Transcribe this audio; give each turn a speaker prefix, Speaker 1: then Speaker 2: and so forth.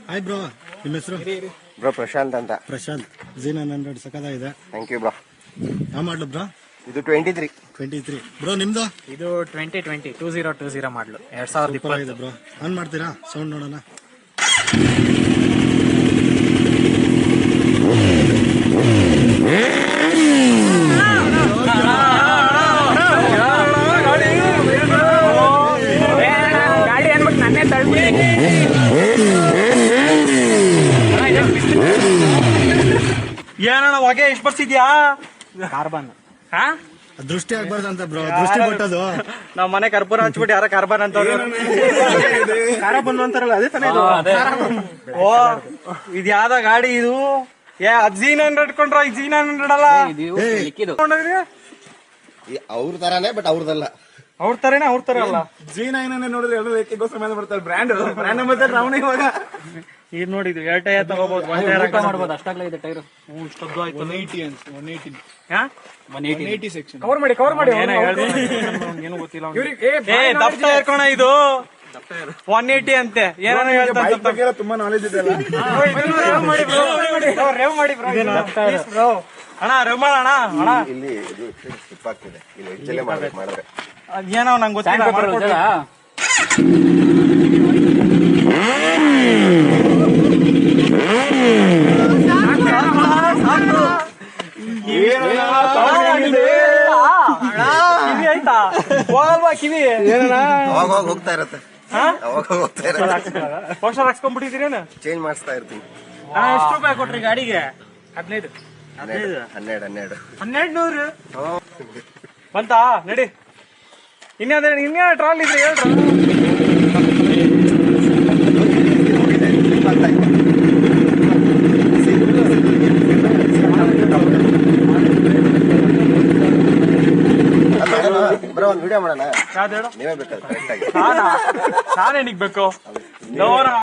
Speaker 1: Hi bro, ನಿಮ್ಮ ಹೆಸರು?
Speaker 2: Bro Prashanth ಅಂತ.
Speaker 1: ಪ್ರಶಾಂತ್. Z900 ಸಕತ್ತಾಗಿದೆ.
Speaker 2: Thank you bro.
Speaker 1: ಯಾವ ಮಾಡ್ಲು ಬ್ರೋ?
Speaker 2: ಇದು 23
Speaker 1: ಬ್ರೋ ನಿಮ್ದು?
Speaker 3: ಇದು 2020 ಮಾಡ್ಲು 2020
Speaker 1: ಬ್ರೋ. ಆನ್ ಮಾಡ್ತೀರಾ? ಸೌಂಡ್ ನೋಡೋಣ.
Speaker 3: ಗಾಡಿ ಅನ್ಬಿಟ್ಟು ನನ್ನೇ ತಳ್ಬಿಡಿ.
Speaker 4: ಏನಣ್ಣ ಹೊಗೆ ಎಷ್ಟು ಬರ್ಸಿದ್ಯಾ?
Speaker 3: ಕಾರ್ಬನ್
Speaker 1: ದೃಷ್ಟಿ ಆಗ್ಬಾರ್ದು ಅಂತ ಬ್ರೋ, ದೃಷ್ಟಿ ಕೊಟ್ಟದು.
Speaker 4: ನಾವ್ ಮನೆ ಕರ್ಪೂರ ಹಚ್ಬಿಟ್ಟು ಯಾರ ಕಾರ್ಬನ್ ಅಂತ ಕಾರ್ಬನ್ ಅಂತಾರಲ್ಲ, ಅದೇ ತಾನೇ ಇದು? ಓ, ಇದು ಯಾವ್ದ ಗಾಡಿ ಇದು? Z900 ಕೊಂಡ್ರ? Z900 ಅಲ್ಲ,
Speaker 2: ಅವ್ರ ತರಾನೇ, ಬಟ್ ಅವ್ರದಲ್ಲ.
Speaker 4: ಅವ್ರ ತರನೇ, ಅವ್ರ ತರ ಅಲ್ಲ.
Speaker 5: Z9 ನೋಡಿದ್ರೆ ಎಲ್ಲರೂ ಏಕೆಗೋಸ್ಕರ ಮೇಲೆ ಬರ್ತಾರೆ. ಬ್ರ್ಯಾಂಡ್ ಮತ್ತೆ ರಾವಣ ಇವಾಗ
Speaker 4: ಇದು ನೋಡಿದ್ದು 2 ಟೈರ್ ತಗೋಬಹುದು, 1 ಟೈರ್
Speaker 3: ಮಾಡ್ಬೋದು. ಅಷ್ಟಾಗ್ಲ ಇದೆ ಟೈರ್.
Speaker 4: ಇಷ್ಟದ್ದು ಆಯ್ತು.
Speaker 5: 180 ಸೆಕ್ಷನ್
Speaker 3: ಕವರ್ ಮಾಡಿ
Speaker 4: ಏನೋ ಏನು ಗೊತ್ತಿಲ್ಲ ದಪ್ಪ ಟೈರ್ ಕಣ ಇದು. 180 ಅಂತೆ. ಏನಾನ ಹೇಳ್ತಾರೆ.
Speaker 5: ತುಂಬಾ ನಾಲೆಜ್ ಇದೆ ಅಲ್ಲ.
Speaker 4: ರೇವ್ ಮಾಡಿ ಬ್ರೋ. ಅಣ್ಣ ರೇವ್ ಮಾಡೋಣ ಅಣ್ಣ.
Speaker 2: ಇಲ್ಲಿ ಇದು ಸ್ಲಿಪ್ ಆಗ್ತಿದೆ, ಇಲ್ಲಿ ಹೆಜ್ಜೆಲೆ ಮಾಡ್ಬೇಕು. ಮಾಡಿದ್ರೆ
Speaker 4: ಏನೋ ನಂಗೆ ಗೊತ್ತಿಲ್ಲ. ಕಿವಿ ಆಯ್ತಾ? ಹೋಗಲ್ವಾ ಕಿವಿ?
Speaker 2: ಅವಾಗ ಹೋಗ್ತಾ ಇರತ್ತೆ, ಅವಾಗ ಹೋಗ್ತಾ ಇರತ್ತೆ.
Speaker 4: ಪೋಸ್ಟರ್ ಹಾಕ್ಸ್ಕೊಂಡ್ಬಿಟ್ಟಿದ್ದೀರೇನು?
Speaker 2: ಚೇಂಜ್ ಮಾಡಿಸ್ತಾ ಇರ್ತೀನಿ.
Speaker 4: ಎಷ್ಟು ರೂಪಾಯಿ ಕೊಟ್ರಿ ಗಾಡಿಗೆ?
Speaker 3: 15.
Speaker 2: 1200
Speaker 4: ಬಂತಾ? ನಡಿ. ಇನ್ನೇ ಟ್ರಾಲ್ ಇದ್ರೆ ಹೇಳ್ರ.
Speaker 2: ಬರೋ ಒಂದು ವಿಡಿಯೋ ಮಾಡೋಣ.
Speaker 4: ಯಾವ್ದು ಹೇಳು?
Speaker 2: ನೀವೇ ಬೇಕಾದ್ರೆ ಕರೆಕ್ಟ್ ಆಗಿ.
Speaker 4: ನಾನೇ ನಿಗ್ಬೇಕು.